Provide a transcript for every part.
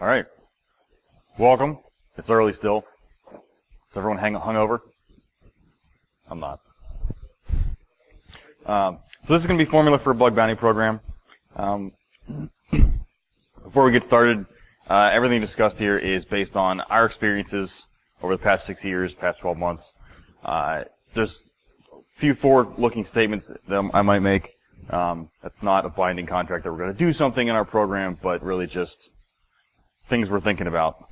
All right. Welcome. It's early still. Is everyone hungover? I'm not. So this is going to be formula for a bug bounty program. Before we get started, everything discussed here is based on our experiences over the past 6 years, past 12 months. There's a few forward-looking statements that I might make. That's not a binding contract that we're going to do something in our program, but really just things we're thinking about.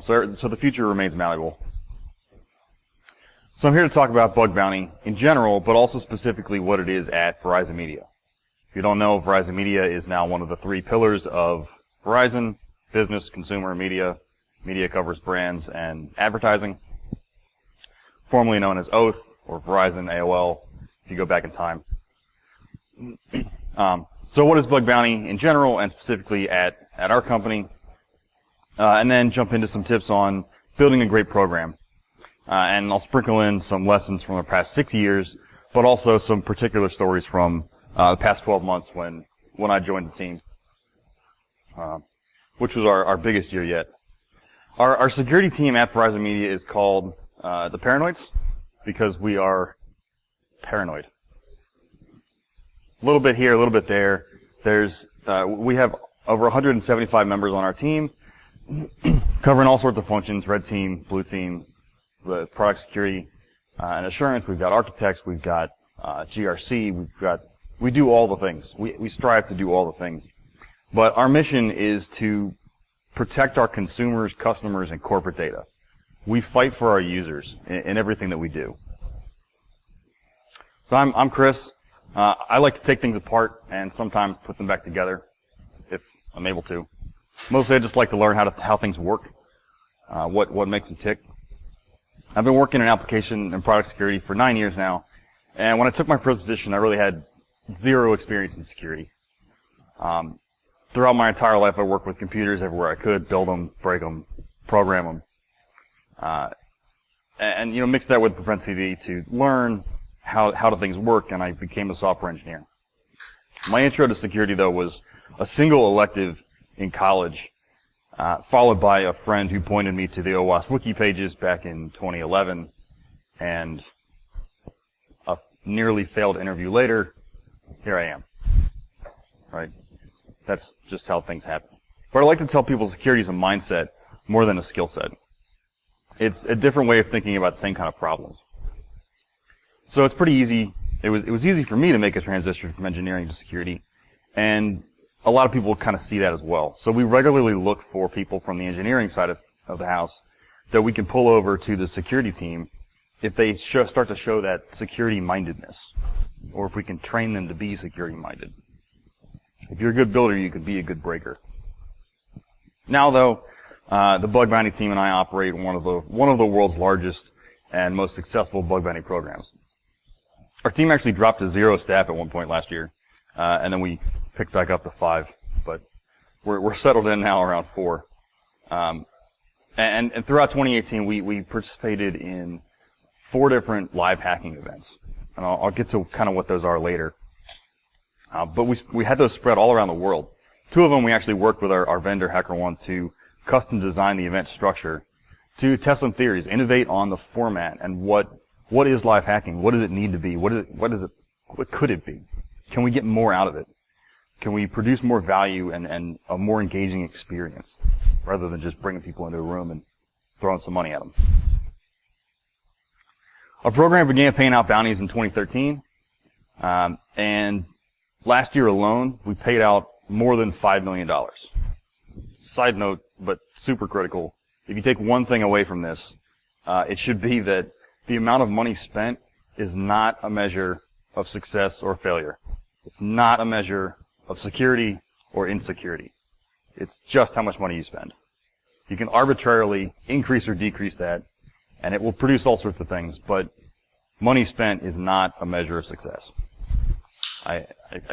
So the future remains malleable. So I'm here to talk about bug bounty in general, but also specifically what it is at Verizon Media. If you don't know, Verizon Media is now one of the 3 pillars of Verizon: business, consumer, media. Media covers brands and advertising, formerly known as Oath or Verizon AOL, if you go back in time. So what is bug bounty in general and specifically at our company? And then jump into some tips on building a great program. And I'll sprinkle in some lessons from the past 6 years, but also some particular stories from the past 12 months when I joined the team, which was our biggest year yet. Our security team at Verizon Media is called the Paranoids because we are paranoid. A little bit here, a little bit there. We have over 175 members on our team, covering all sorts of functions: red team, blue team, the product security and assurance. We've got architects, we've got GRC, we do all the things. We strive to do all the things. But our mission is to protect our consumers, customers, and corporate data. We fight for our users in everything that we do. So I'm Chris. I like to take things apart and sometimes put them back together if I'm able to. Mostly I just like to learn how things work, what makes them tick. I've been working in application and product security for 9 years now, and when I took my first position, I really had 0 experience in security. Throughout my entire life, I worked with computers everywhere I could, build them, break them, program them, and mix that with propensity to learn how do things work, and I became a software engineer. My intro to security, though, was a single elective in college, followed by a friend who pointed me to the OWASP wiki pages back in 2011, and a nearly failed interview later, here I am. Right? That's just how things happen. But I like to tell people security is a mindset more than a skill set. It's a different way of thinking about the same kind of problems. So it's pretty easy. It was easy for me to make a transition from engineering to security, and a lot of people kind of see that as well. So we regularly look for people from the engineering side of the house that we can pull over to the security team if they start to show that security-mindedness, or if we can train them to be security-minded. If you're a good builder, you can be a good breaker. Now, though, the bug bounty team and I operate one of the world's largest and most successful bug bounty programs. Our team actually dropped to 0 staff at one point last year, and then we picked back up to 5, but we're settled in now around 4. And throughout 2018, we participated in 4 different live hacking events, and I'll get to kind of what those are later. But we had those spread all around the world. 2 of them we actually worked with our vendor HackerOne to custom design the event structure to test some theories, innovate on the format and what is live hacking, what does it need to be, what could it be? Can we get more out of it? Can we produce more value and a more engaging experience rather than just bringing people into a room and throwing some money at them? Our program began paying out bounties in 2013, and last year alone, we paid out more than $5 million. Side note, but super critical, if you take one thing away from this, it should be that the amount of money spent is not a measure of success or failure. It's not a measure of security or insecurity. It's just how much money you spend. You can arbitrarily increase or decrease that, and it will produce all sorts of things, but money spent is not a measure of success. I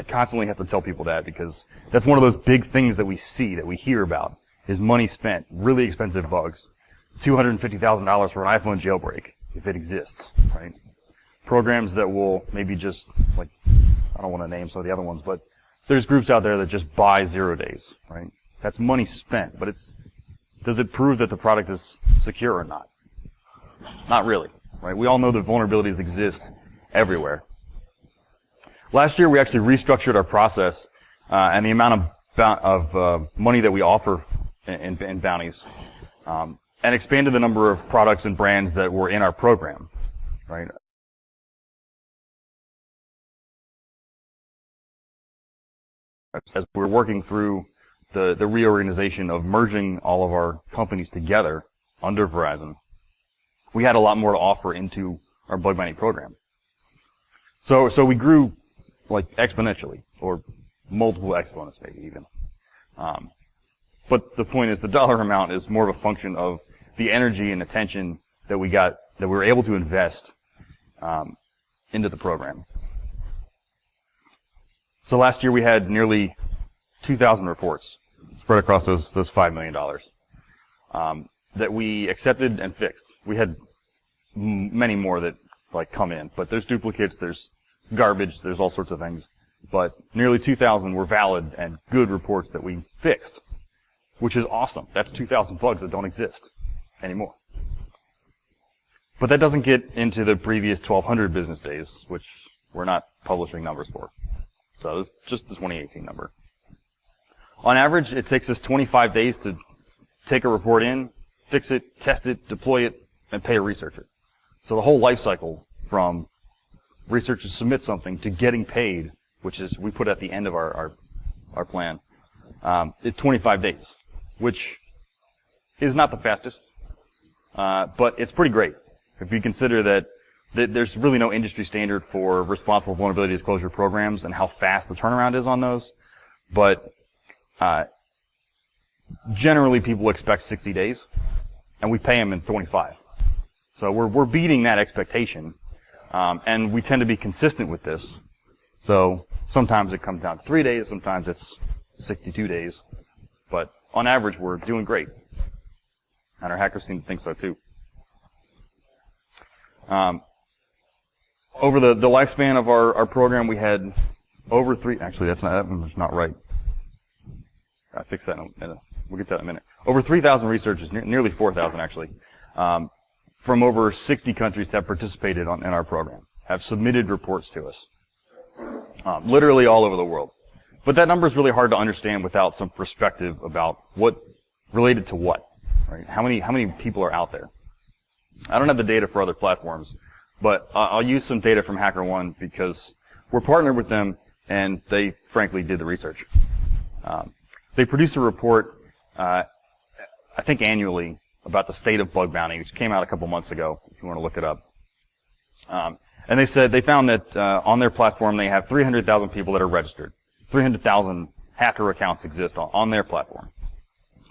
constantly have to tell people that because that's one of those big things that we see, that we hear about, is money spent, really expensive bugs. $250,000 for an iPhone jailbreak, if it exists, right? Programs that will maybe just, I don't want to name some of the other ones, but there's groups out there that just buy 0 days, right? That's money spent, but does it prove that the product is secure or not? Not really, right? We all know that vulnerabilities exist everywhere. Last year, we actually restructured our process and the amount of money that we offer in bounties, and expanded the number of products and brands that were in our program, right? As we're working through the reorganization of merging all of our companies together under Verizon, we had a lot more to offer into our bug bounty program. So we grew like exponentially, or multiple exponents maybe even. But the point is, the dollar amount is more of a function of the energy and attention that we were able to invest into the program. So last year we had nearly 2,000 reports spread across those $5 million that we accepted and fixed. We had many more that like come in, but there's duplicates, there's garbage, there's all sorts of things. But nearly 2,000 were valid and good reports that we fixed, which is awesome. That's 2,000 bugs that don't exist anymore. But that doesn't get into the previous 1,200 business days, which we're not publishing numbers for. So it's just the 2018 number. On average, it takes us 25 days to take a report in, fix it, test it, deploy it, and pay a researcher. So the whole life cycle from researchers submit something to getting paid, which is we put at the end of our plan, is 25 days, which is not the fastest, but it's pretty great if you consider that there's really no industry standard for responsible vulnerability disclosure programs and how fast the turnaround is on those. But generally, people expect 60 days, and we pay them in 25. So we're beating that expectation, and we tend to be consistent with this. So sometimes it comes down to 3 days, sometimes it's 62 days, but on average, we're doing great, and our hackers seem to think so too. Over the lifespan of our program, we had over actually that one's not right. I fixed that in a minute. We'll get to that in a minute. Over 3,000 researchers, nearly 4,000 actually, from over 60 countries have participated in our program, have submitted reports to us, literally all over the world. But that number is really hard to understand without some perspective about what related to what, right? How many people are out there? I don't have the data for other platforms, but I'll use some data from HackerOne because we're partnered with them, and they frankly did the research. They produce a report, I think annually, about the state of bug bounty, which came out a couple months ago, if you want to look it up. And they found that on their platform they have 300,000 people that are registered. 300,000 hacker accounts exist on their platform.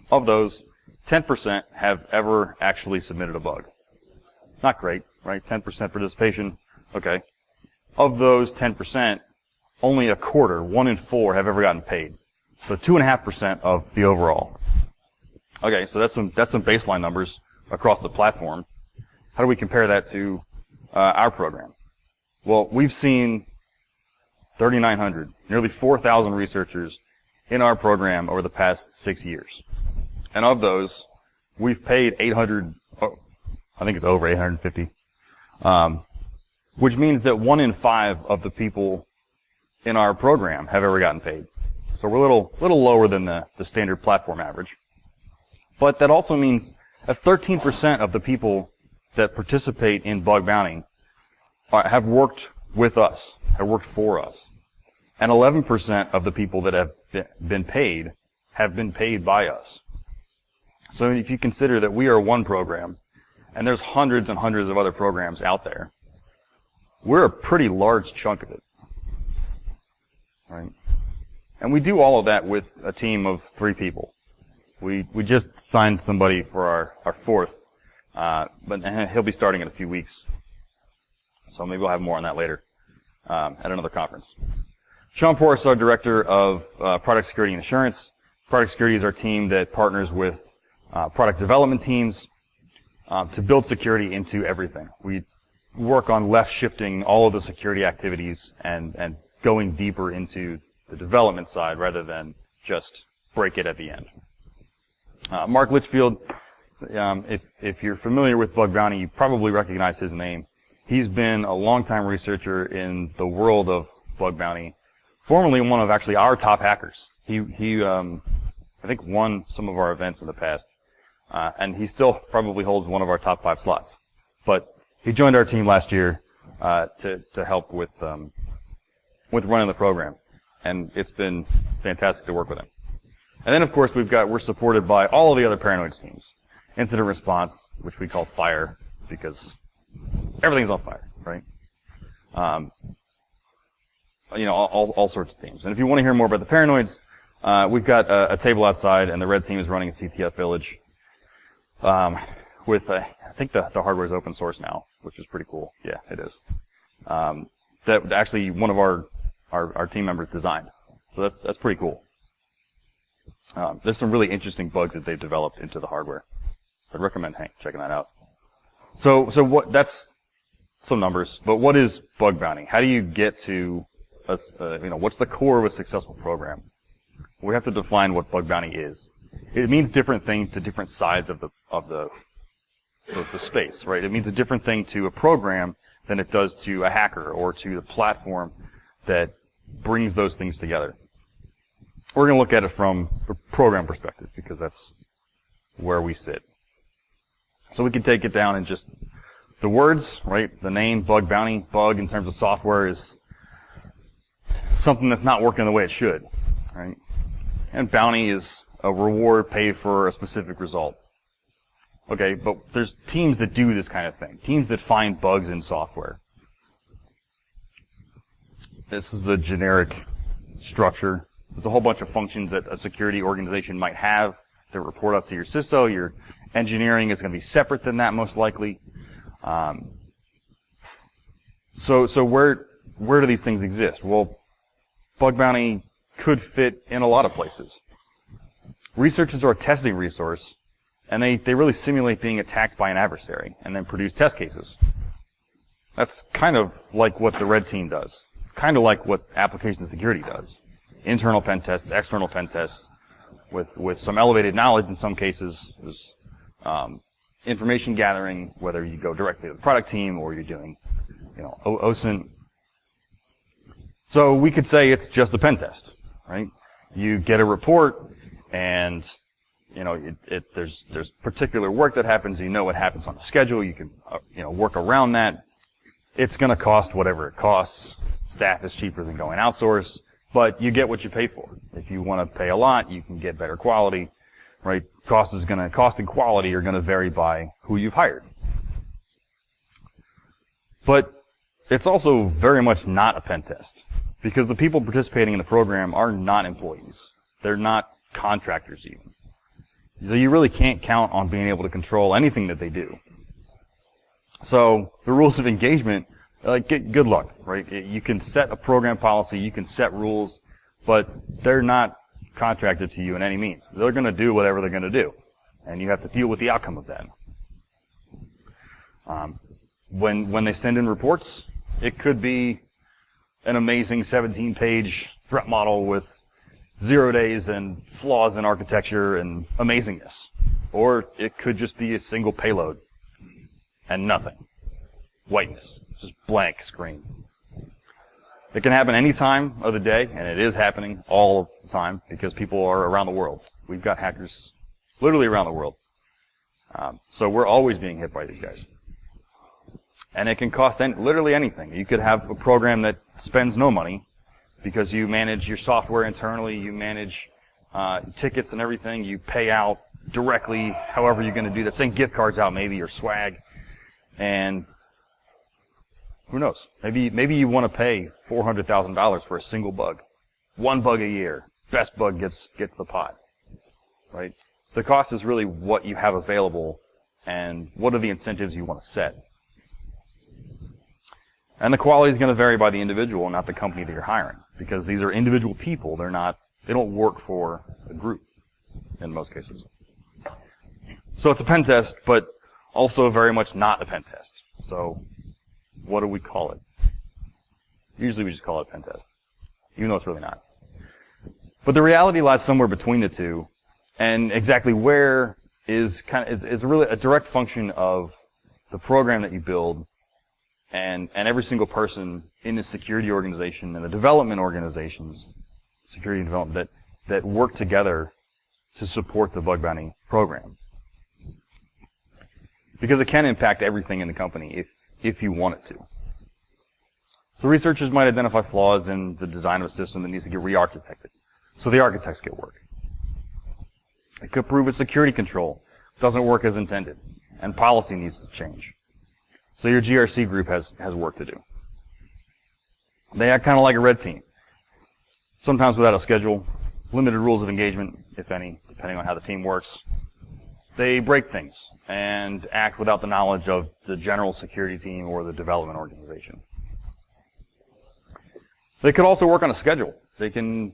Of those, 10% have ever actually submitted a bug. Not great, right? 10% participation, okay. Of those 10%, only a quarter, 1 in 4, have ever gotten paid. So 2.5% of the overall. Okay, so that's some baseline numbers across the platform. How do we compare that to our program? Well, we've seen 3,900, nearly 4,000 researchers in our program over the past 6 years. And of those, we've paid 800, I think it's over 850, which means that 1 in 5 of the people in our program have ever gotten paid. So we're a little lower than the standard platform average. But that also means that 13% of the people that participate in bug bounty have worked with us, have worked for us. And 11% of the people that have been paid by us. So if you consider that we are one program, and there's hundreds and hundreds of other programs out there, we're a pretty large chunk of it. Right? And we do all of that with a team of 3 people. We just signed somebody for our 4th, but he'll be starting in a few weeks. So maybe we'll have more on that later at another conference. Sean Porras is our Director of Product Security and Assurance. Product Security is our team that partners with product development teams to build security into everything. We work on left shifting all of the security activities and going deeper into the development side rather than just break it at the end. Mark Litchfield, if you're familiar with bug bounty, you probably recognize his name. He's been a longtime researcher in the world of bug bounty, formerly one of actually our top hackers. He I think won some of our events in the past, and he still probably holds one of our top 5 slots. But he joined our team last year to help with running the program, and it's been fantastic to work with him. And then, of course, we're supported by all of the other Paranoids teams. Incident response, which we call fire, because everything's on fire, right? All sorts of teams. And if you want to hear more about the Paranoids, we've got a table outside, and the red team is running a CTF village. With I think the hardware is open source now, which is pretty cool. Yeah, it is. That actually one of our team members designed. So that's pretty cool. There's some really interesting bugs that they've developed into the hardware. So I'd recommend checking that out. So that's some numbers, but what is bug bounty? How do you get to what's the core of a successful program? We have to define what bug bounty is. It means different things to different sides of the space, right? It means a different thing to a program than it does to a hacker or to the platform that brings those things together. We're going to look at it from a program perspective because that's where we sit. So we can take it down in just the words, right? The name, bug bounty, bug in terms of software is something that's not working the way it should, right? And bounty is a reward paid for a specific result. Okay, but there's teams that do this kind of thing. Teams that find bugs in software. This is a generic structure. There's a whole bunch of functions that a security organization might have that report up to your CISO. Your engineering is going to be separate than that, most likely. So where do these things exist? Well, bug bounty could fit in a lot of places. Researchers are a testing resource, and they really simulate being attacked by an adversary and then produce test cases. That's kind of like what the red team does. It's kind of like what application security does. Internal pen tests, external pen tests, with some elevated knowledge in some cases. There's information gathering, whether you go directly to the product team or you're doing, OSINT. So we could say it's just a pen test, right? You get a report, and there's particular work that happens. You know what happens on the schedule. You can work around that. It's going to cost whatever it costs. Staff is cheaper than going outsource, but you get what you pay for. If you want to pay a lot, you can get better quality, right? Cost and quality are going to vary by who you've hired. But it's also very much not a pen test, because the people participating in the program are not employees. They're not contractors even. So you really can't count on being able to control anything that they do. So the rules of engagement, good luck, right? You can set a program policy, you can set rules, but they're not contracted to you in any means. They're going to do whatever they're going to do, and you have to deal with the outcome of that. When they send in reports, it could be an amazing 17-page threat model with 0 days and flaws in architecture and amazingness. Or it could just be a single payload and nothing. Whiteness. Just blank screen. It can happen any time of the day, and it is happening all of the time because people are around the world. We've got hackers literally around the world. So we're always being hit by these guys. And it can cost literally anything. You could have a program that spends no money because you manage your software internally, you manage tickets and everything, you pay out directly however you're going to do that. Send gift cards out maybe, or swag. And who knows? Maybe you want to pay $400,000 for a single bug. One bug a year. Best bug gets the pot. Right? The cost is really what you have available and what are the incentives you want to set. And the quality is going to vary by the individual, not the company that you're hiring, because these are individual people. They don't work for a group in most cases. So it's a pen test, but also very much not a pen test. So what do we call it? Usually we just call it a pen test, even though it's really not. But the reality lies somewhere between the two, And exactly where is really a direct function of the program that you build and every single person in the security organization and the development organizations, security and development, that work together to support the bug bounty program. Because it can impact everything in the company if you want it to. So researchers might identify flaws in the design of a system that needs to get re-architected. So the architects get work. It could prove a security control doesn't work as intended, and policy needs to change. So your GRC group has work to do. They act kind of like a red team. Sometimes without a schedule, limited rules of engagement, if any, depending on how the team works. They break things and act without the knowledge of the general security team or the development organization. They could also work on a schedule. They can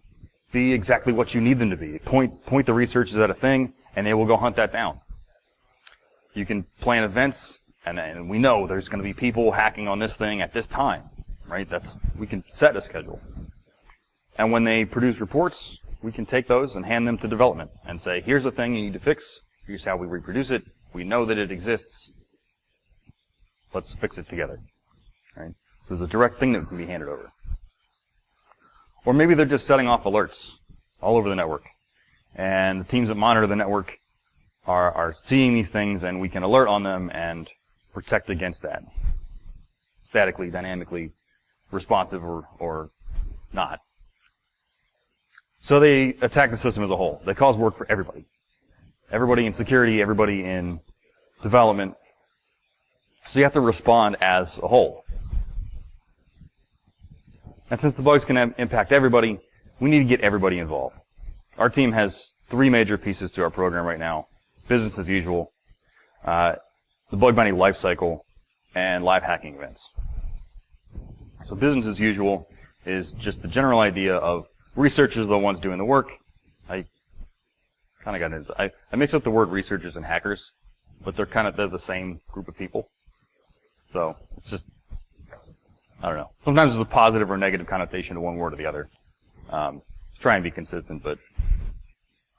be exactly what you need them to be. Point the researchers at a thing, and they will go hunt that down. You can plan events, and we know there's going to be people hacking on this thing at this time, right? We can set a schedule. And when they produce reports, we can take those and hand them to development and say, here's the thing you need to fix. Here's how we reproduce it. We know that it exists. Let's fix it together. Right? There's a direct thing that can be handed over. Or maybe they're just setting off alerts all over the network. And the teams that monitor the network are seeing these things, and we can alert on them and protect against that. Statically, dynamically, responsive or not. So they attack the system as a whole. They cause work for everybody. Everybody in security, everybody in development. So you have to respond as a whole. And since the bugs can impact everybody, we need to get everybody involved. Our team has 3 major pieces to our program right now. Business as usual, the bug bounty lifecycle, and live hacking events. So business as usual is just the general idea of researchers are the ones doing the work. I kind of got into I mix up the word researchers and hackers, but they're the same group of people. So it's just, I don't know. Sometimes there's a positive or negative connotation to one word or the other. Try and be consistent, but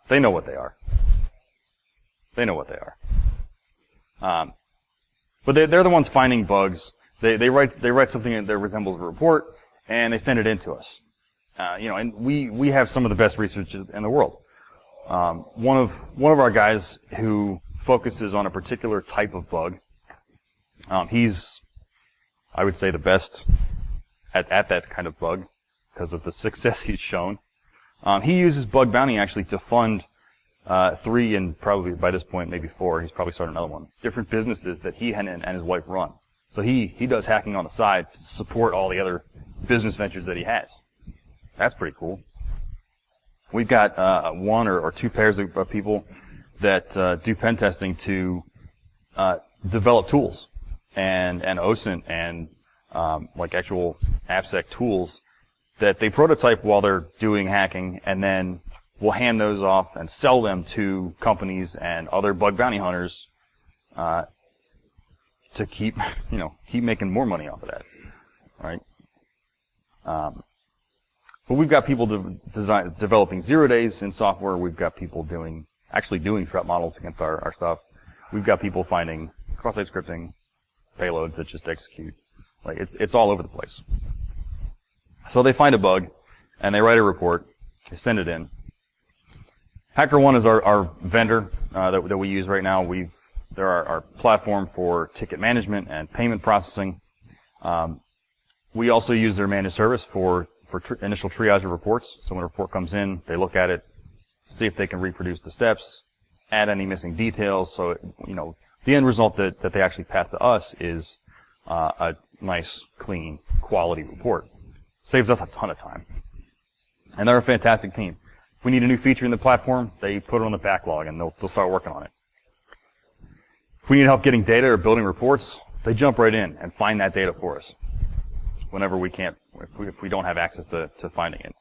they know what they are. They know what they are. But they're the ones finding bugs. They write something that resembles a report, and they send it in to us. And we have some of the best researchers in the world. One of our guys who focuses on a particular type of bug, he's, I would say, the best at that kind of bug because of the success he's shown. He uses bug bounty actually to fund 3 and probably by this point maybe 4. He's probably started another one. Different businesses that he and his wife run. So he does hacking on the side to support all the other business ventures that he has. That's pretty cool. We've got 1 or 2 pairs of people that do pen testing to develop tools and OSINT and like actual AppSec tools that they prototype while they're doing hacking, and then we'll hand those off and sell them to companies and other bug bounty hunters to keep making more money off of that, right? But we've got people developing 0 days in software. We've got people actually doing threat models against our stuff. We've got people finding cross-site scripting payloads that just execute. Like it's all over the place. So they find a bug and they write a report. They send it in. HackerOne is our vendor that we use right now. They're our platform for ticket management and payment processing. We also use their managed service for initial triage of reports. So when a report comes in, they look at it, see if they can reproduce the steps, add any missing details. So the end result that they actually pass to us is a nice, clean, quality report. Saves us a ton of time. And they're a fantastic team. If we need a new feature in the platform, they put it on the backlog and they'll start working on it. If we need help getting data or building reports, they jump right in and find that data for us whenever we can't, if we don't have access to finding it.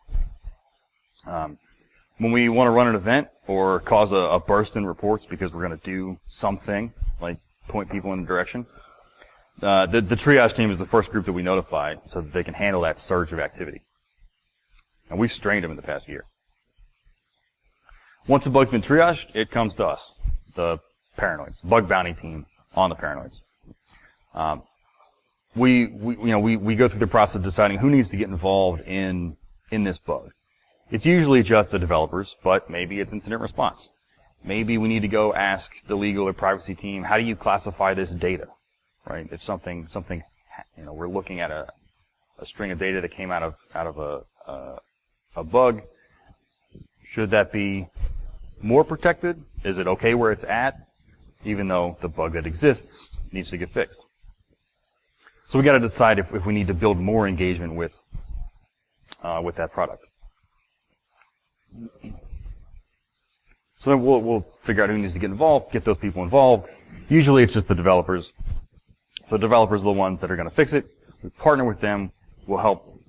When we want to run an event or cause a burst in reports because we're going to do something, like point people in a direction, the triage team is the first group that we notify so that they can handle that surge of activity. And we've strained them in the past year. Once a bug's been triaged, it comes to us, the paranoids, bug bounty team on the paranoids. We go through the process of deciding who needs to get involved in this bug. It's usually just the developers, but maybe it's incident response. Maybe we need to go ask the legal or privacy team, how do you classify this data, right? If something, we're looking at a string of data that came out of a bug, should that be more protected? Is it okay where it's at, even though the bug that exists needs to get fixed? So we got to decide if we need to build more engagement with that product. So then we'll figure out who needs to get involved, get those people involved. Usually it's just the developers. So developers are the ones that are going to fix it. We partner with them. We'll help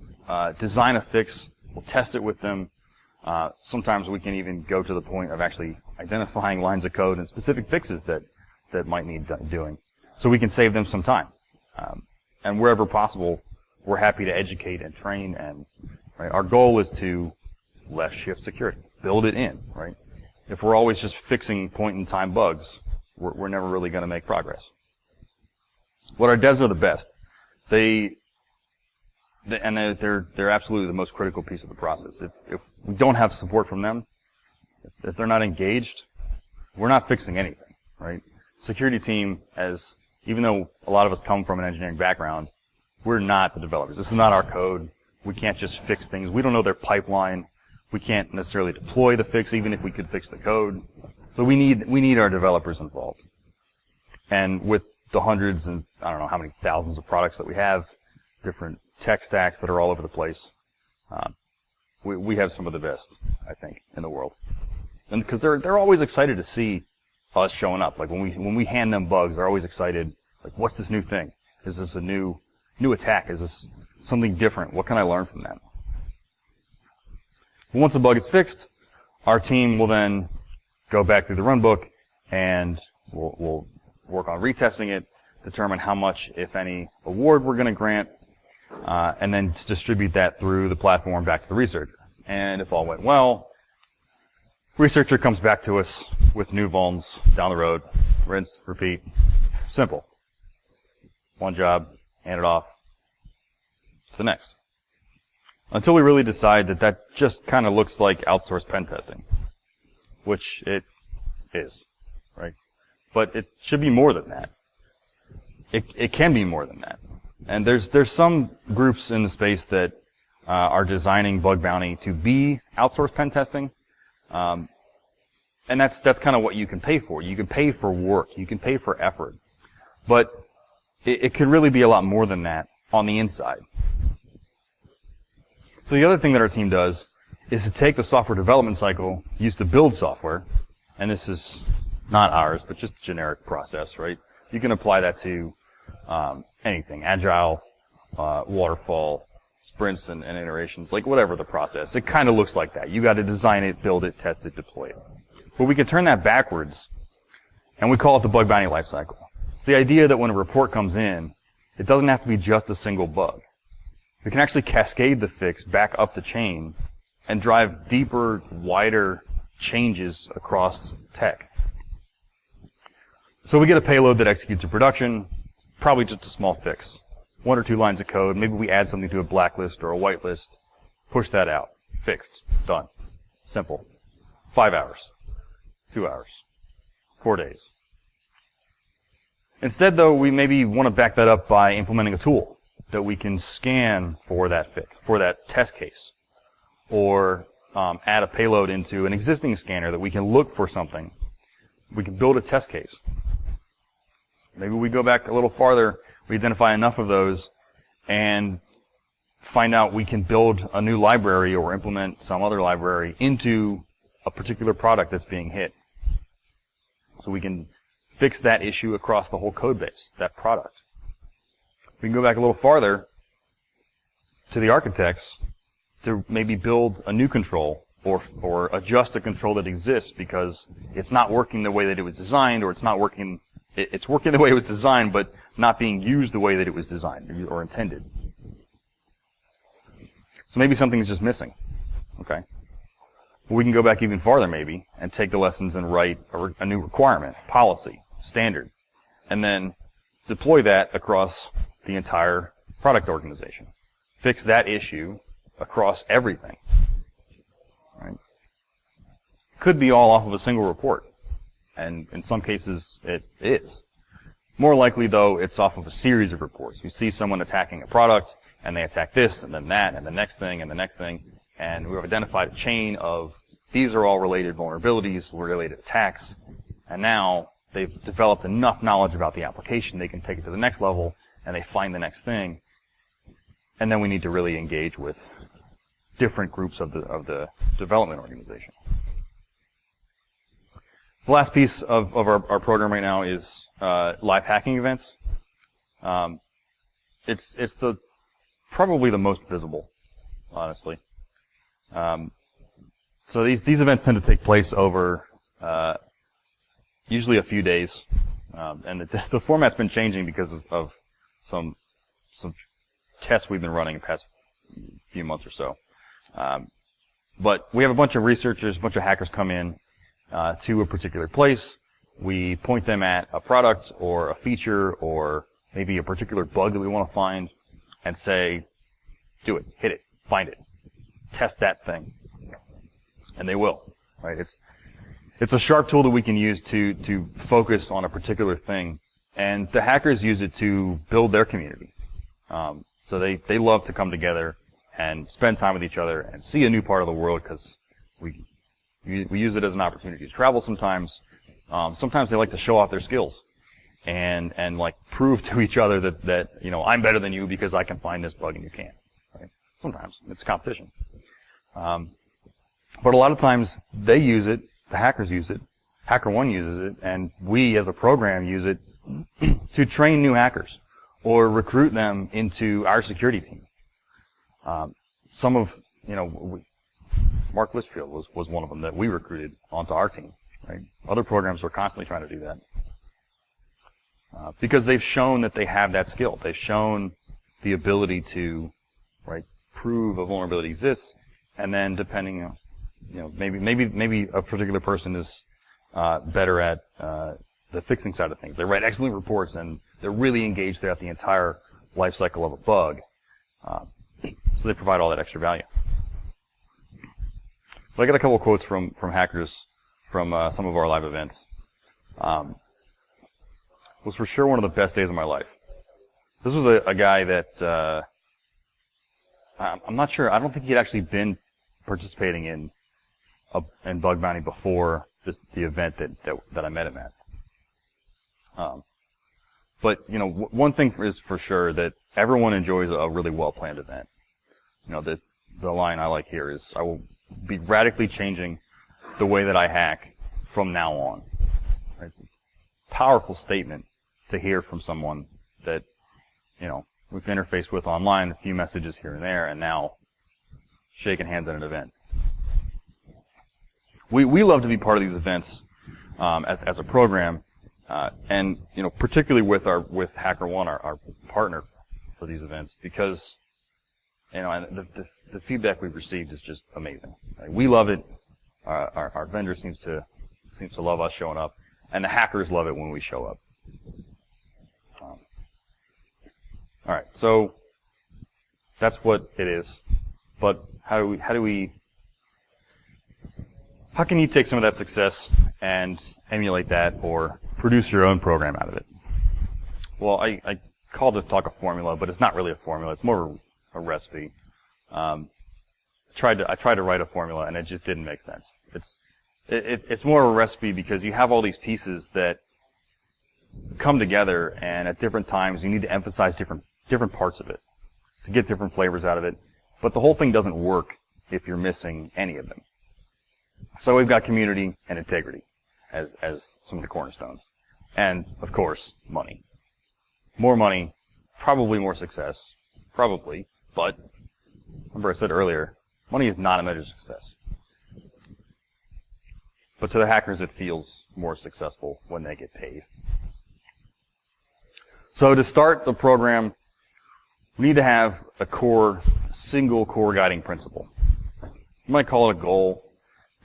design a fix. We'll test it with them. Sometimes we can even go to the point of actually identifying lines of code and specific fixes that might need doing. So we can save them some time. And wherever possible, we're happy to educate and train. And right, our goal is to left shift security, build it in, right? If we're always just fixing point-in-time bugs, we're never really going to make progress. What our devs are the best. They're absolutely the most critical piece of the process. If we don't have support from them, if they're not engaged, we're not fixing anything, right? Security team, even though a lot of us come from an engineering background, we're not the developers. This is not our code. We can't just fix things. We don't know their pipeline. We can't necessarily deploy the fix, even if we could fix the code. So we need our developers involved. And with the hundreds and I don't know how many thousands of products that we have, different tech stacks that are all over the place, we have some of the best, I think, in the world. And because they're always excited to see us showing up. Like when we hand them bugs, they're always excited. Like, what's this new thing? Is this a new attack? Is this something different? What can I learn from that? Once a bug is fixed, our team will then go back through the runbook and we'll work on retesting it, determine how much, if any, award we're going to grant, and then distribute that through the platform back to the researcher. And if all went well, researcher comes back to us with new vulns down the road. Rinse, repeat. Simple. One job, hand it off to the next. Until we really decide that just kind of looks like outsourced pen testing, which it is, right? But it should be more than that. It can be more than that. And there's some groups in the space that are designing bug bounty to be outsourced pen testing, and that's kind of what you can pay for. You can pay for work. You can pay for effort, but it can really be a lot more than that on the inside. So the other thing that our team does is to take the software development cycle used to build software, and this is not ours, but just a generic process, right? You can apply that to anything, agile, waterfall, sprints and iterations, like whatever the process. It kind of looks like that. You got to design it, build it, test it, deploy it. But we can turn that backwards, and we call it the bug bounty lifecycle. It's the idea that when a report comes in, it doesn't have to be just a single bug. We can actually cascade the fix back up the chain and drive deeper, wider changes across tech. So we get a payload that executes in production, probably just a small fix. 1 or 2 lines of code. Maybe we add something to a blacklist or a whitelist. Push that out. Fixed. Done. Simple. 5 hours. 2 hours. 4 days. Instead, though, we maybe want to back that up by implementing a tool that we can scan for that fix, for that test case, or add a payload into an existing scanner that we can look for something. We can build a test case. Maybe we go back a little farther, we identify enough of those, and find out we can build a new library or implement some other library into a particular product that's being hit. So we can fix that issue across the whole code base, that product. We can go back a little farther to the architects to maybe build a new control or adjust a control that exists because it's not working the way that it was designed, or it's working the way it was designed but not being used the way that it was designed or intended. So maybe something's just missing. Okay. We can go back even farther maybe and take the lessons and write a new requirement, policy, standard, and then deploy that across the entire product organization. Fix that issue across everything. Right? Could be all off of a single report, and in some cases it is. More likely, though, it's off of a series of reports. You see someone attacking a product, and they attack this, and then that, and the next thing, and the next thing, and we've identified a chain of these are all related vulnerabilities, related attacks, and now they've developed enough knowledge about the application, they can take it to the next level, and they find the next thing, and then we need to really engage with different groups of the development organization. The last piece of our program right now is live hacking events. It's probably the most visible, honestly. So these events tend to take place over usually a few days, and the format's been changing because of some tests we've been running the past few months or so. But we have a bunch of researchers, a bunch of hackers come in to a particular place. We point them at a product or a feature or maybe a particular bug that we want to find and say, do it, hit it, find it, test that thing. And they will, right? It's a sharp tool that we can use to focus on a particular thing. And the hackers use it to build their community. So they love to come together and spend time with each other and see a new part of the world because we use it as an opportunity to travel sometimes. Sometimes they like to show off their skills and like prove to each other that I'm better than you because I can find this bug and you can't. Right? Sometimes it's competition. But a lot of times they use it, the hackers use it, HackerOne uses it, and we as a program use it to train new hackers or recruit them into our security team. Mark Listfield was one of them that we recruited onto our team. Right? Other programs are constantly trying to do that. Because they've shown that they have that skill. They've shown the ability to, prove a vulnerability exists, and then depending on, maybe a particular person is better at the fixing side of things. They write excellent reports and they're really engaged throughout the entire life cycle of a bug. So they provide all that extra value. But I got a couple of quotes from hackers from some of our live events. Was for sure one of the best days of my life. This was a guy that I'm not sure. I don't think he'd actually been participating in bug bounty before the event that I met him at. But one thing is for sure that everyone enjoys a really well planned event. The line I like here is, I will be radically changing the way that I hack from now on. It's a powerful statement to hear from someone that, we've interfaced with online, a few messages here and there, and now shaking hands at an event. We love to be part of these events as a program, and particularly with HackerOne, our partner for these events, because and the feedback we've received is just amazing. We love it. Our vendor seems to love us showing up, and the hackers love it when we show up. All right, so that's what it is. But how can you take some of that success and emulate that or produce your own program out of it? Well, I call this talk a formula, but it's not really a formula. It's more of a recipe. I tried to write a formula, and it just didn't make sense. It's more of a recipe because you have all these pieces that come together, and at different times you need to emphasize different parts of it to get different flavors out of it. But the whole thing doesn't work if you're missing any of them. So we've got community and integrity as some of the cornerstones. And, of course, money. More money, probably more success, probably, but remember I said earlier, money is not a measure of success. But to the hackers, it feels more successful when they get paid. So to start the program, we need to have a single core guiding principle. You might call it a goal,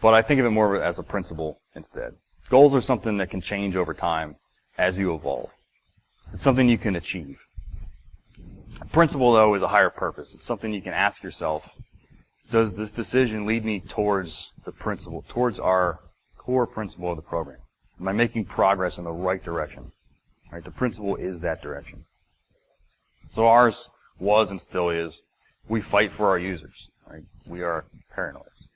But I think of it more as a principle instead. Goals are something that can change over time as you evolve. It's something you can achieve. A principle, though, is a higher purpose. It's something you can ask yourself, does this decision lead me towards the principle, towards our core principle of the program? Am I making progress in the right direction? Right? The principle is that direction. So ours was and still is, we fight for our users. Right? We are paranoids.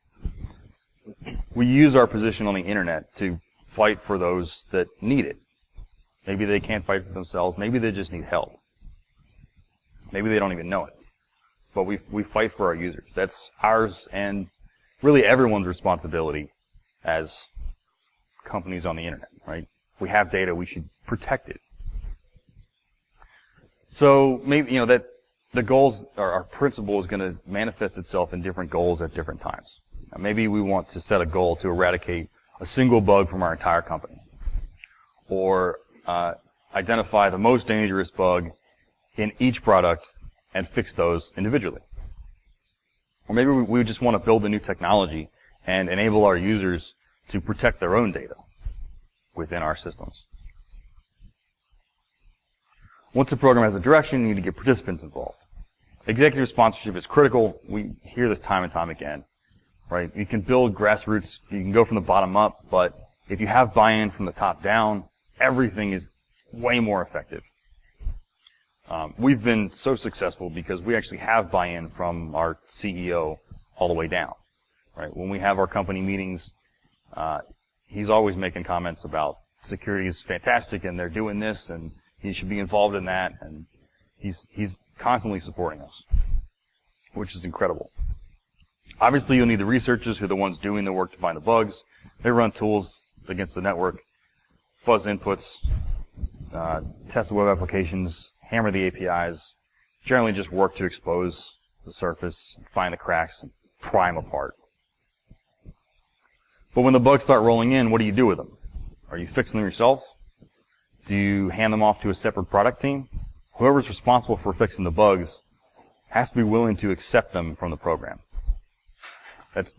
We use our position on the internet to fight for those that need it. Maybe they can't fight for themselves. Maybe they just need help. Maybe they don't even know it. But we fight for our users. That's ours and really everyone's responsibility as companies on the internet, right? We have data, we should protect it. So maybe, that the goals, or our principle is going to manifest itself in different goals at different times. Now, maybe we want to set a goal to eradicate a single bug from our entire company. Or identify the most dangerous bug in each product and fix those individually. Or maybe we just want to build a new technology and enable our users to protect their own data within our systems. Once a program has a direction, you need to get participants involved. Executive sponsorship is critical. We hear this time and time again, right? You can build grassroots, you can go from the bottom up, but if you have buy-in from the top down, everything is way more effective. We've been so successful because we actually have buy-in from our CEO all the way down, right? When we have our company meetings, he's always making comments about security is fantastic and they're doing this and he should be involved in that, and he's constantly supporting us, which is incredible. Obviously, you'll need the researchers who are the ones doing the work to find the bugs. They run tools against the network, fuzz inputs, test the web applications, hammer the APIs, generally just work to expose the surface, find the cracks, and pry them apart. But when the bugs start rolling in, what do you do with them? Are you fixing them yourselves? Do you hand them off to a separate product team? Whoever's responsible for fixing the bugs has to be willing to accept them from the program.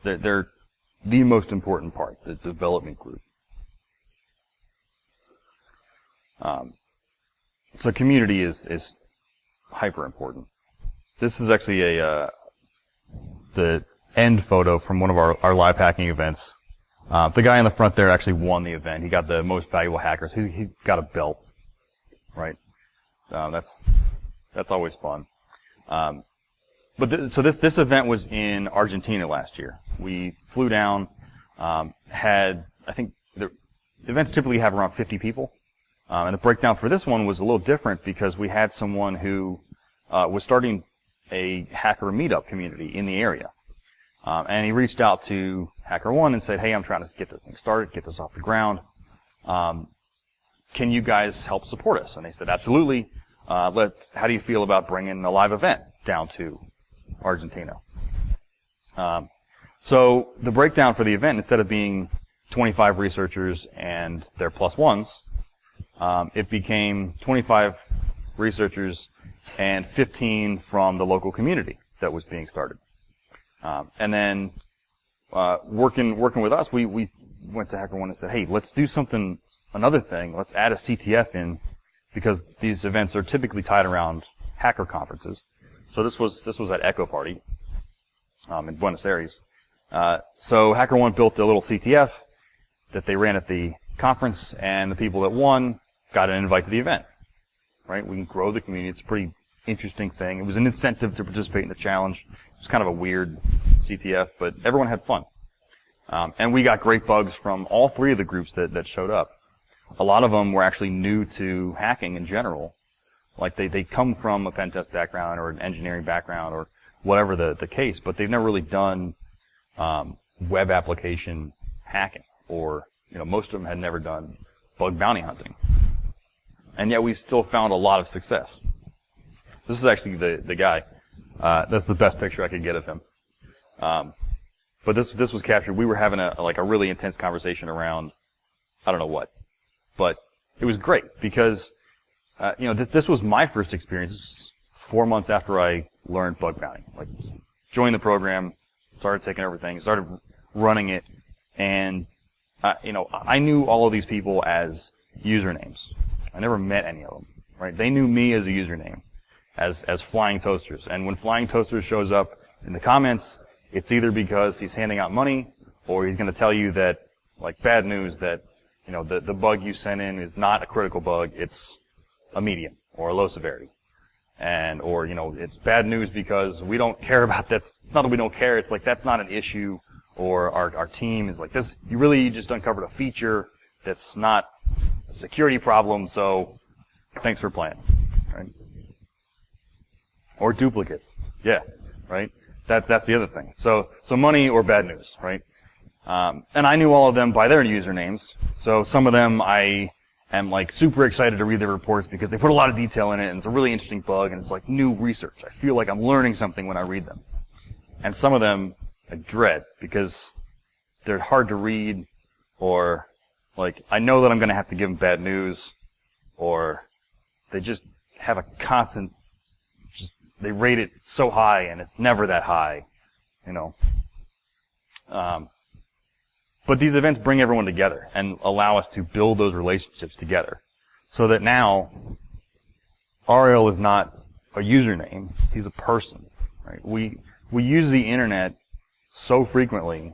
They're the most important part, the development group. So community is hyper important. This is actually the end photo from one of our live hacking events. The guy in the front there actually won the event. He got the most valuable hackers. He's got a belt, right? That's always fun. So this event was in Argentina last year. We flew down, I think the events typically have around 50 people. And the breakdown for this one was a little different because we had someone who was starting a hacker meetup community in the area. And he reached out to HackerOne and said, hey, I'm trying to get this thing started, get this off the ground. Can you guys help support us? And they said, absolutely. How do you feel about bringing a live event down to Argentina? So the breakdown for the event, instead of being 25 researchers and their plus ones, it became 25 researchers and 15 from the local community that was being started. And then working with us, we went to HackerOne and said, hey, let's do another thing. Let's add a CTF in because these events are typically tied around hacker conferences. So this was at Echo Party in Buenos Aires. So HackerOne built a little CTF that they ran at the conference, and the people that won got an invite to the event. Right? We can grow the community. It's a pretty interesting thing. It was an incentive to participate in the challenge. It was kind of a weird CTF, but everyone had fun. And we got great bugs from all three of the groups that showed up. A lot of them were actually new to hacking in general. Like they come from a pen test background or an engineering background or whatever the case, but they've never really done web application hacking, or most of them had never done bug bounty hunting. And yet we still found a lot of success. This is actually the guy. That's the best picture I could get of him. But this was captured. We were having a really intense conversation around I don't know what, but it was great because this was my first experience. This was 4 months after I learned bug bounty. Like, joined the program, started taking over things, started running it, And, I knew all of these people as usernames. I never met any of them, right? They knew me as a username, as Flying Toasters. And when Flying Toasters shows up in the comments, it's either because he's handing out money, or he's going to tell you that, like, bad news that, the bug you sent in is not a critical bug, it's a medium or a low severity. And, or, it's bad news because we don't care about that. It's not that we don't care, it's like that's not an issue, or our team is like this, you really just uncovered a feature that's not a security problem, so thanks for playing, right? Or duplicates. Yeah, right? That's the other thing. So money or bad news, right? And I knew all of them by their usernames. So some of them I am like super excited to read their reports because they put a lot of detail in it and it's a really interesting bug and it's like new research. I feel like I'm learning something when I read them. And some of them I dread because they're hard to read, or like I know that I'm going to have to give them bad news, or they just have a constant, they rate it so high and it's never that high, But these events bring everyone together and allow us to build those relationships together. So that now, RL is not a username, he's a person, right? We use the internet so frequently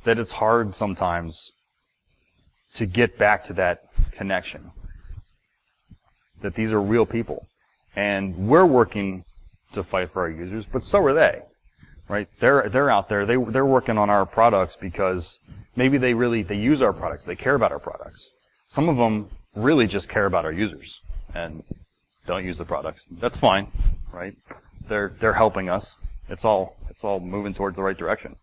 that it's hard sometimes to get back to that connection. That these are real people. And we're working to fight for our users, but so are they, right? They're out there, they're working on our products because maybe they use our products, they care about our products. Some of them really just care about our users and don't use the products. That's fine, right? They're helping us. It's all moving towards the right direction.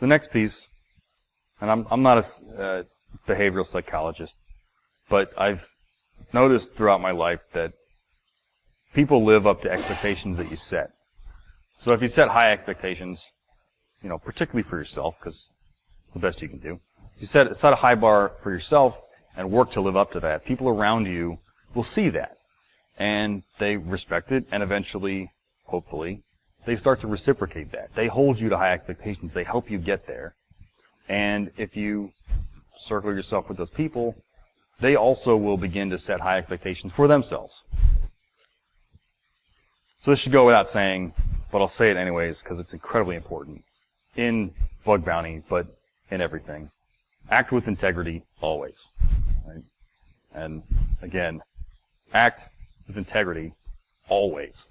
The next piece, and I'm not a behavioral psychologist, but I've noticed throughout my life that people live up to expectations that you set. So if you set high expectations, particularly for yourself, because it's the best you can do, you set a high bar for yourself and work to live up to that, people around you will see that. And they respect it, and eventually, hopefully, they start to reciprocate that. They hold you to high expectations. They help you get there. And if you circle yourself with those people, they also will begin to set high expectations for themselves. So this should go without saying, but I'll say it anyways because it's incredibly important in bug bounty, but in everything. Act with integrity always. Right? And again, act with integrity always.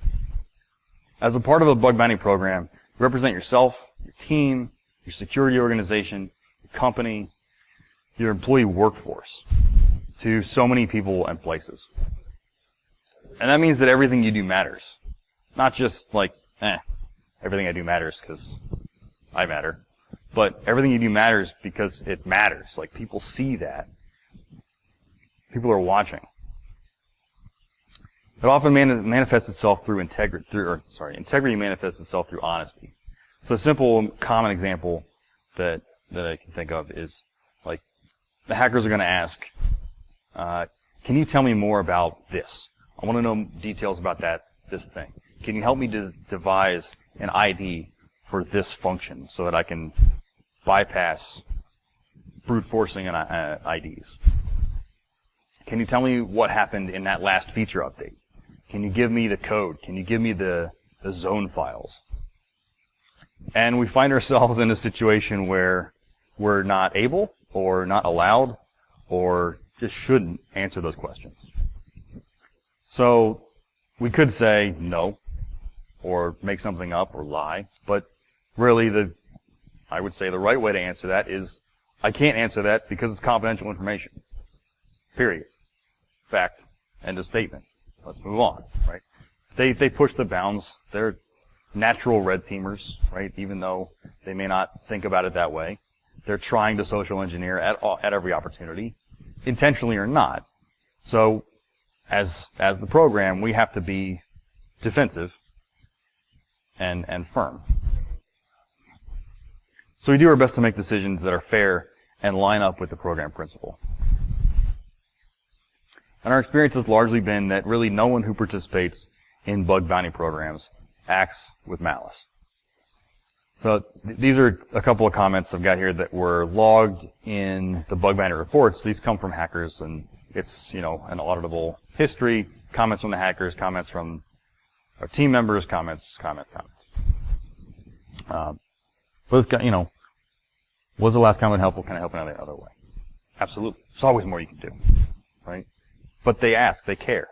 As a part of a bug bounty program, represent yourself, your team, your security organization, your company, your employee workforce to so many people and places. And that means that everything you do matters. Not just like, everything I do matters because I matter. But everything you do matters because it matters. Like, people see that. People are watching. It often manifests itself through integrity. Integrity manifests itself through honesty. So a simple, common example that I can think of is, like, the hackers are going to ask, can you tell me more about this? I want to know details about this thing. Can you help me devise an ID for this function so that I can bypass brute forcing and IDs? Can you tell me what happened in that last feature update? Can you give me the code? Can you give me the zone files? And we find ourselves in a situation where we're not able or not allowed or just shouldn't answer those questions. So we could say no or make something up or lie, but really I would say the right way to answer that is I can't answer that because it's confidential information. Period. Fact. End of statement. Let's move on, right? They push the bounds. They're natural red teamers, right? Even though they may not think about it that way. They're trying to social engineer at every opportunity, intentionally or not. So, as the program, we have to be defensive and firm. So we do our best to make decisions that are fair and line up with the program principle. And our experience has largely been that really no one who participates in bug bounty programs acts with malice. So these are a couple of comments I've got here that were logged in the bug bounty reports. These come from hackers, and it's, an auditable history. Comments from the hackers, comments from our team members, comments. But it's got, was the last comment helpful? Can I help in any other way? Absolutely. There's always more you can do, right? But they ask, they care.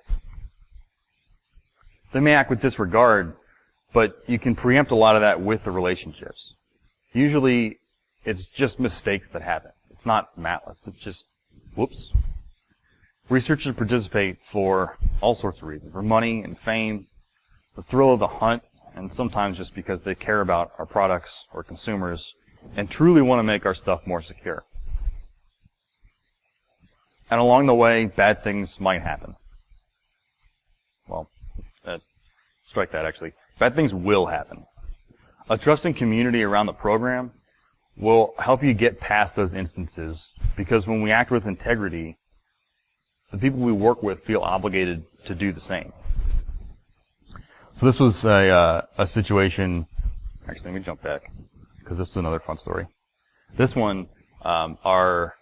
They may act with disregard, but you can preempt a lot of that with the relationships. Usually, it's just mistakes that happen. It's not malice. It's just, whoops. Researchers participate for all sorts of reasons. For money and fame, the thrill of the hunt, and sometimes just because they care about our products or consumers and truly want to make our stuff more secure. And along the way, bad things might happen. Well, strike that actually. Bad things will happen. A trusting community around the program will help you get past those instances, because when we act with integrity, the people we work with feel obligated to do the same. So this was a situation. Actually, let me jump back, because this is another fun story. This one, our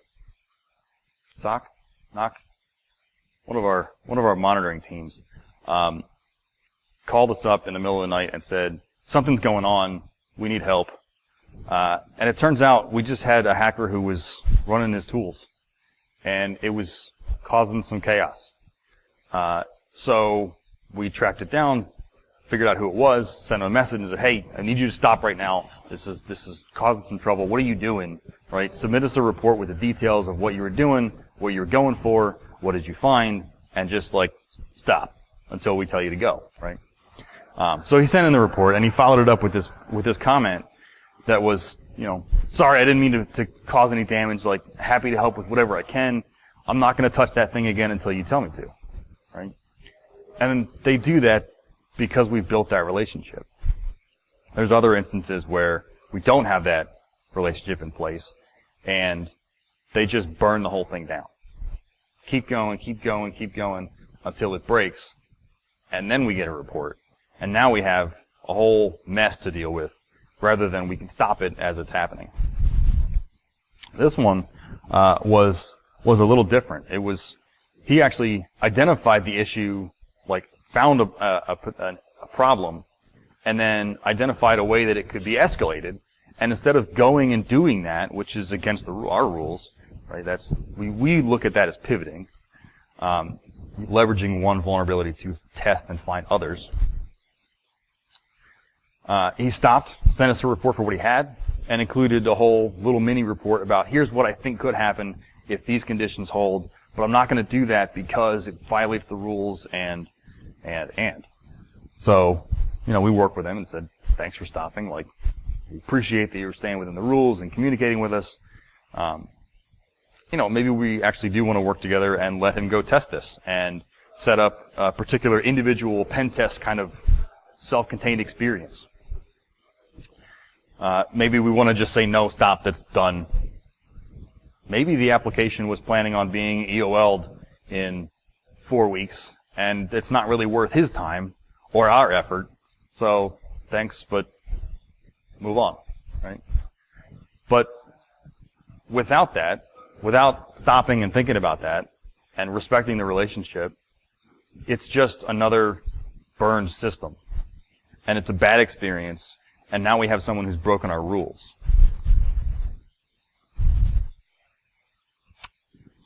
one of our monitoring teams, called us up in the middle of the night and said, something's going on, we need help. And it turns out we just had a hacker who was running his tools, and it was causing some chaos. So we tracked it down, figured out who it was, sent him a message and said, hey, I need you to stop right now. This is causing some trouble. What are you doing? Right? Submit us a report with the details of what you were doing, what you were going for, what did you find, and just stop until we tell you to go, right? So he sent in the report, and he followed it up with this comment that was, sorry, I didn't mean to cause any damage, happy to help with whatever I can. I'm not going to touch that thing again until you tell me to, right? And they do that because we've built that relationship. There's other instances where we don't have that relationship in place, and they just burn the whole thing down. Keep going until it breaks, and then we get a report. And now we have a whole mess to deal with, rather than we can stop it as it's happening. This one was a little different. He actually identified the issue, found a problem, and then identified a way that it could be escalated. And instead of going and doing that, which is against our rules, right? We look at that as pivoting, leveraging one vulnerability to test and find others. He stopped, sent us a report for what he had, and included a whole little mini report about here's what I think could happen if these conditions hold, but I'm not going to do that because it violates the rules and. So, we worked with him and said, thanks for stopping. We appreciate that you're staying within the rules and communicating with us. Maybe we actually do want to work together and let him go test this and set up a particular individual pen test kind of self-contained experience. Maybe we want to just say, no, stop, that's done. Maybe the application was planning on being EOL'd in 4 weeks, and it's not really worth his time or our effort. So, thanks, but move on, right? But without that, without stopping and thinking about that and respecting the relationship, it's just another burned system. And it's a bad experience, and now we have someone who's broken our rules.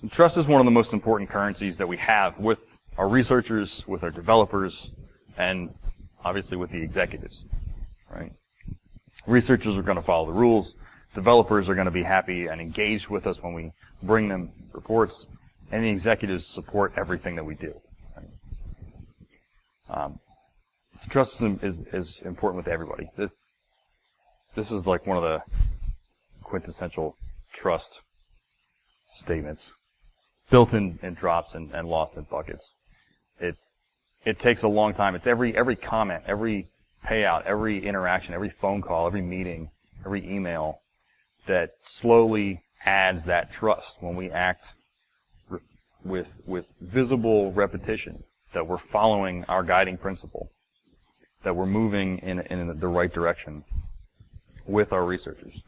And trust is one of the most important currencies that we have with our researchers, with our developers, and obviously with the executives, right? Researchers are going to follow the rules. Developers are going to be happy and engaged with us when we bring them reports, and the executives support everything that we do. Right? So trust is important with everybody. This is like one of the quintessential trust statements, built in drops and lost in buckets. It takes a long time. It's every comment, every payout, every interaction, every phone call, every meeting, every email that slowly adds that trust when we act with visible repetition, that we're following our guiding principle, that we're moving in the right direction. with our researchers.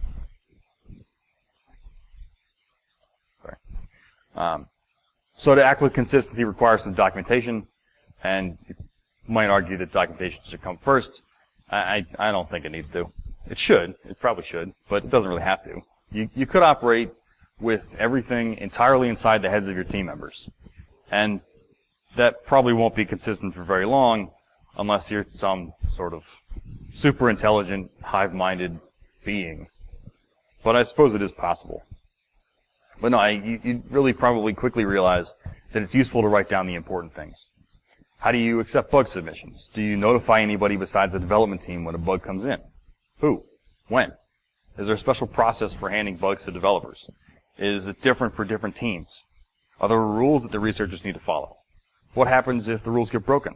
Sorry. So to act with consistency requires some documentation, and you might argue that documentation should come first. I don't think it needs to. It should. It probably should, but it doesn't really have to. You could operate with everything entirely inside the heads of your team members, and that probably won't be consistent for very long unless you're some sort of super intelligent, hive-minded being. But I suppose it is possible. But no, you really probably quickly realize that it's useful to write down the important things. How do you accept bug submissions? Do you notify anybody besides the development team when a bug comes in? Who? When? Is there a special process for handing bugs to developers? Is it different for different teams? Are there rules that the researchers need to follow? What happens if the rules get broken?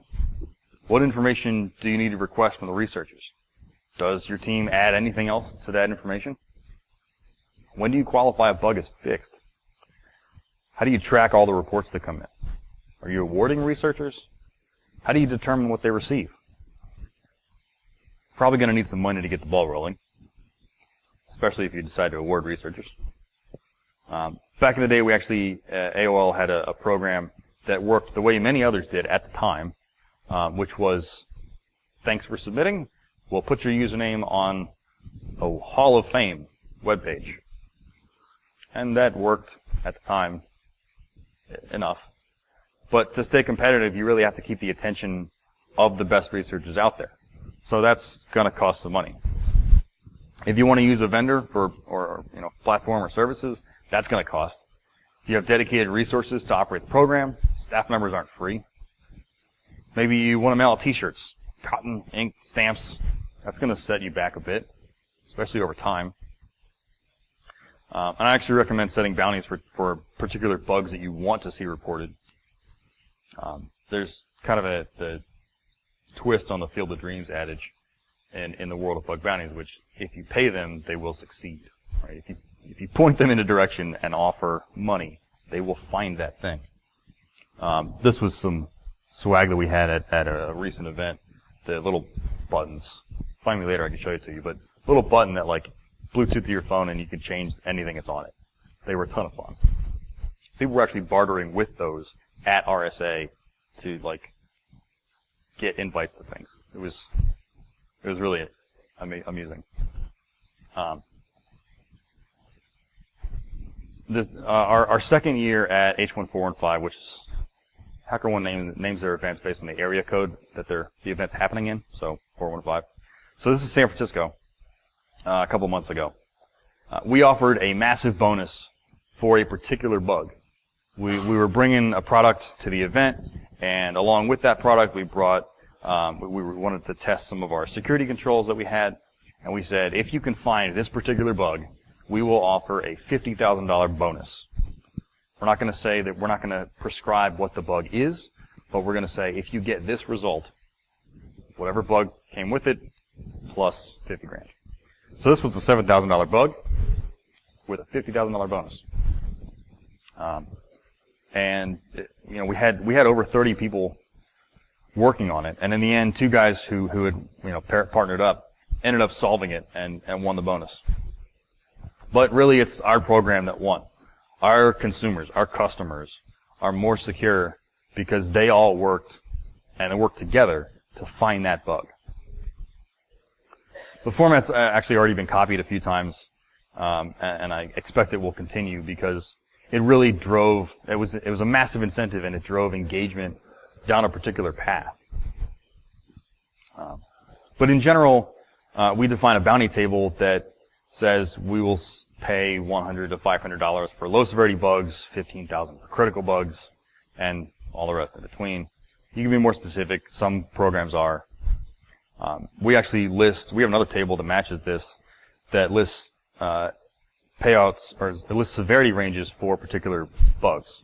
What information do you need to request from the researchers? Does your team add anything else to that information? When do you qualify a bug as fixed? How do you track all the reports that come in? Are you awarding researchers? How do you determine what they receive? Probably going to need some money to get the ball rolling, especially if you decide to award researchers. Back in the day, we actually, AOL had a program that worked the way many others did at the time, which was, thanks for submitting, we'll put your username on a Hall of Fame webpage. And that worked at the time enough. But to stay competitive, you really have to keep the attention of the best researchers out there. So that's going to cost some money. If you want to use a vendor or platform or services, that's going to cost. If you have dedicated resources to operate the program, staff members aren't free. Maybe you want to mail out t-shirts, cotton, ink, stamps. That's going to set you back a bit, especially over time. And I actually recommend setting bounties for particular bugs that you want to see reported. There's kind of the twist on the Field of Dreams adage in the world of bug bounties, which if you pay them, they will succeed. Right? If you point them in a direction and offer money, they will find that thing. This was some swag that we had at a recent event. The little buttons. Find me later, I can show it to you. But little button that like Bluetooth to your phone and you can change anything that's on it. They were a ton of fun. People were actually bartering with those at RSA to like get invites to things. It was really amusing. Our second year at H1415, which is HackerOne names their events based on the area code that the event's happening in, so 415. So this is San Francisco, a couple months ago. We offered a massive bonus for a particular bug. We were bringing a product to the event, and along with that product, we brought we wanted to test some of our security controls that we had, and we said, if you can find this particular bug, we will offer a $50,000 bonus. We're not going to say that we're not going to prescribe what the bug is, but we're going to say if you get this result, whatever bug came with it, plus 50 grand. So this was a $7,000 bug with a $50,000 bonus. And we had over 30 people working on it, and in the end, two guys who had partnered up ended up solving it and won the bonus. But really, it's our program that won. Our consumers, our customers, are more secure because they all worked and they worked together to find that bug. The format's actually already been copied a few times, and I expect it will continue because it really drove. It was a massive incentive, and it drove engagement down a particular path. But in general, we define a bounty table that says we will pay $100 to $500 for low severity bugs, $15,000 for critical bugs, and all the rest in between. You can be more specific. Some programs are. We actually list. We have another table that matches this that lists payouts or it lists severity ranges for particular bugs.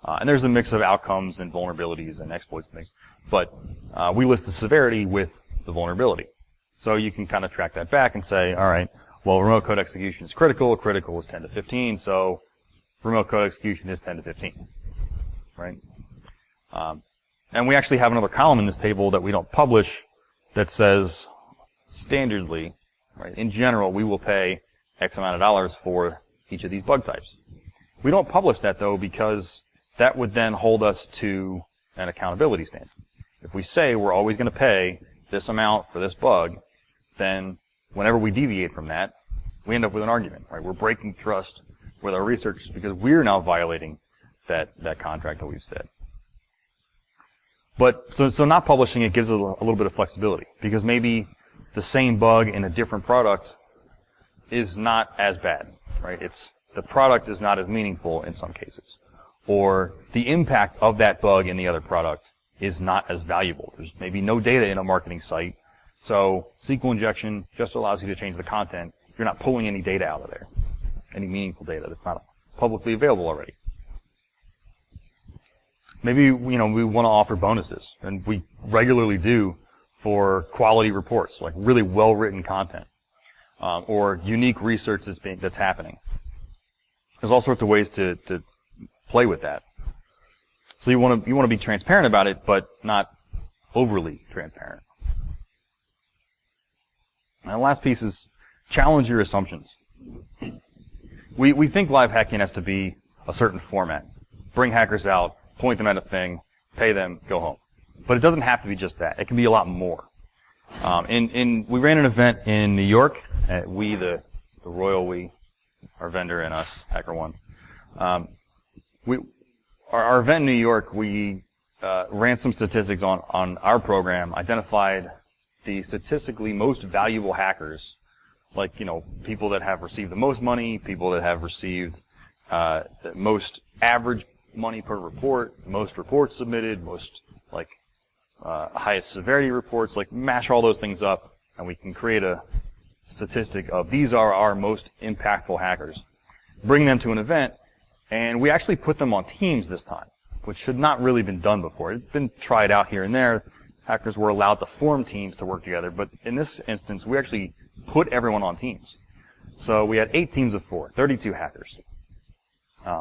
And there's a mix of outcomes and vulnerabilities and exploits and things. But we list the severity with the vulnerability. So you can kind of track that back and say, all right, well, remote code execution is critical. Critical is 10 to 15, so remote code execution is 10 to 15, right? And we actually have another column in this table that we don't publish that says, standardly, right? In general, we will pay X amount of dollars for each of these bug types. We don't publish that, though, because that would then hold us to an accountability standard. If we say we're always going to pay this amount for this bug, then whenever we deviate from that, we end up with an argument, right? We're breaking trust with our researchers because we're now violating that contract that we've said. But so not publishing it gives a little bit of flexibility, because maybe the same bug in a different product is not as bad, right? The product is not as meaningful in some cases, or the impact of that bug in the other product is not as valuable. There's maybe no data in a marketing site, so SQL injection just allows you to change the content. You're not pulling any data out of there, any meaningful data that's not publicly available already. Maybe we want to offer bonuses, and we regularly do for quality reports, like really well-written content, or unique research that's happening. There's all sorts of ways to play with that. So you want to be transparent about it, but not overly transparent. And the last piece is challenge your assumptions. We think live hacking has to be a certain format. Bring hackers out, point them at a thing, pay them, go home. But it doesn't have to be just that. It can be a lot more. We ran an event in New York. We, the royal we, our vendor and us, HackerOne. Our event in New York, we ran some statistics on our program, identified the statistically most valuable hackers, like, people that have received the most money, people that have received the most average money per report, most reports submitted, most, highest severity reports, mash all those things up, and we can create a statistic of these are our most impactful hackers. Bring them to an event, and we actually put them on teams this time, which had not really been done before. It's been tried out here and there. Hackers were allowed to form teams to work together, but in this instance, we actually put everyone on teams. So we had 8 teams of 4, 32 hackers.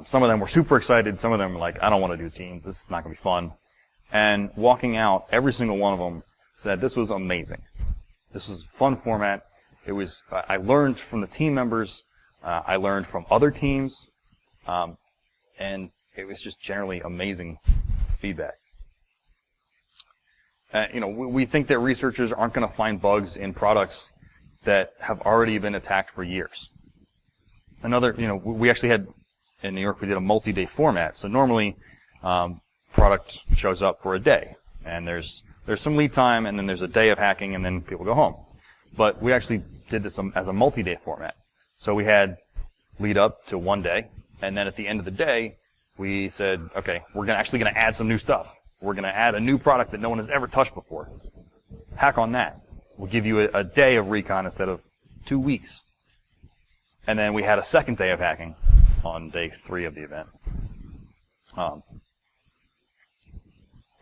Some of them were super excited. Some of them were like, I don't want to do teams. This is not going to be fun. And walking out, every single one of them said, this was amazing. This was a fun format. I learned from the team members. I learned from other teams. And it was just generally amazing feedback. We think that researchers aren't going to find bugs in products that have already been attacked for years. We actually had, in New York, we did a multi-day format. So normally, product shows up for a day, and there's some lead time, and then there's a day of hacking, and then people go home. But we actually did this as a multi-day format. So we had lead up to one day, and then at the end of the day, we said, okay, we're actually going to add some new stuff. We're going to add a new product that no one has ever touched before. Hack on that. We'll give you a day of recon instead of 2 weeks. And then we had a second day of hacking on day 3 of the event.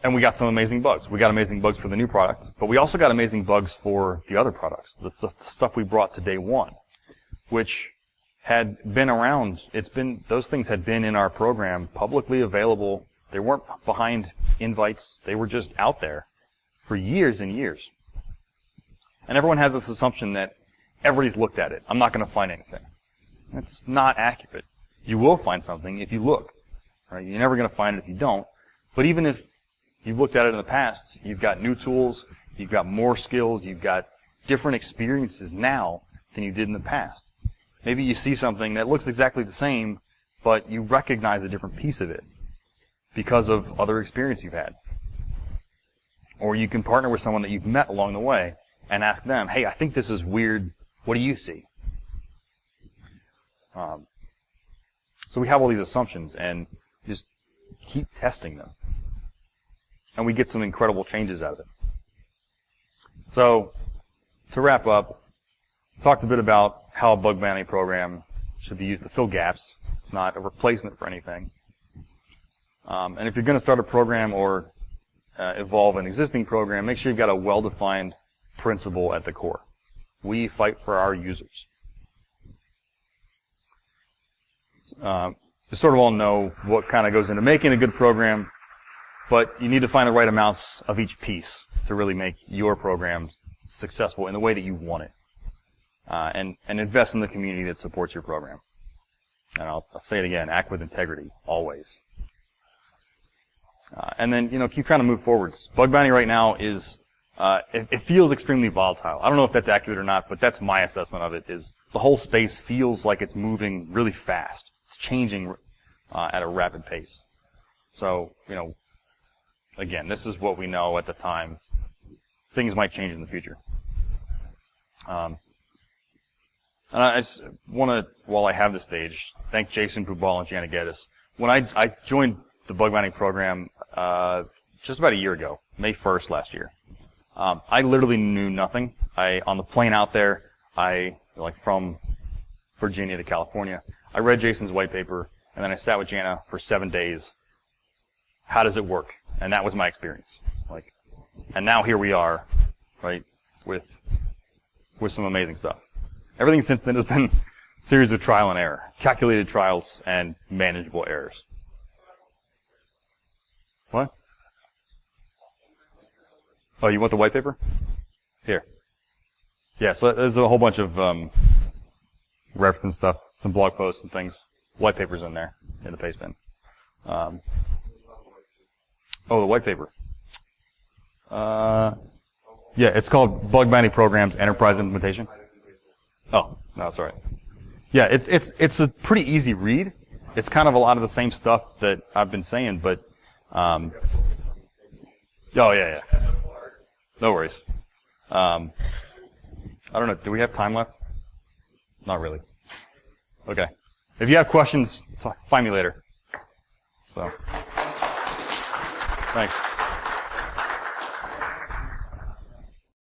And we got some amazing bugs. We got amazing bugs for the new product, but we also got amazing bugs for the other products, the stuff we brought to day 1, which had been around. Those things had been in our program, publicly available. They weren't behind invites. They were just out there for years and years. And everyone has this assumption that everybody's looked at it. I'm not going to find anything. That's not accurate. You will find something if you look. Right? You're never going to find it if you don't. But even if you've looked at it in the past, you've got new tools, you've got more skills, you've got different experiences now than you did in the past. Maybe you see something that looks exactly the same, but you recognize a different piece of it because of other experience you've had. Or you can partner with someone that you've met along the way and ask them, hey, I think this is weird. What do you see? So we have all these assumptions and just keep testing them. And we get some incredible changes out of it. So, to wrap up, talked a bit about how a bug bounty program should be used to fill gaps. It's not a replacement for anything. And if you're going to start a program or evolve an existing program, make sure you've got a well-defined principle at the core. We fight for our users. You sort of all know what kind of goes into making a good program, but you need to find the right amounts of each piece to really make your program successful in the way that you want it. and invest in the community that supports your program. And I'll say it again, act with integrity, always. And then, keep trying to move forwards. Bug bounty right now is, it feels extremely volatile. I don't know if that's accurate or not, but that's my assessment of it, is the whole space feels like it's moving really fast. It's changing at a rapid pace. So, again, this is what we know at the time. Things might change in the future. And I just want to, while I have the stage, thank Jason Pubal and Jana Geddes. When I joined the bug bounty program just about a year ago, May 1st last year, I literally knew nothing. On the plane out there, from Virginia to California, I read Jason's white paper, and then I sat with Jana for 7 days. How does it work? And that was my experience. And now here we are, right, with some amazing stuff. Everything since then has been a series of trial and error, calculated trials and manageable errors. What? Oh, you want the white paper? Here. Yeah, so there's a whole bunch of reference stuff, some blog posts and things. White paper's in there, in the paste bin. The white paper. Yeah, it's called Bug Bounty Programs Enterprise Implementation. Oh, no, that's all right. Yeah, it's a pretty easy read. It's kind of a lot of the same stuff that I've been saying, but oh yeah. No worries. I don't know. Do we have time left? Not really. Okay. If you have questions, find me later. So, thanks.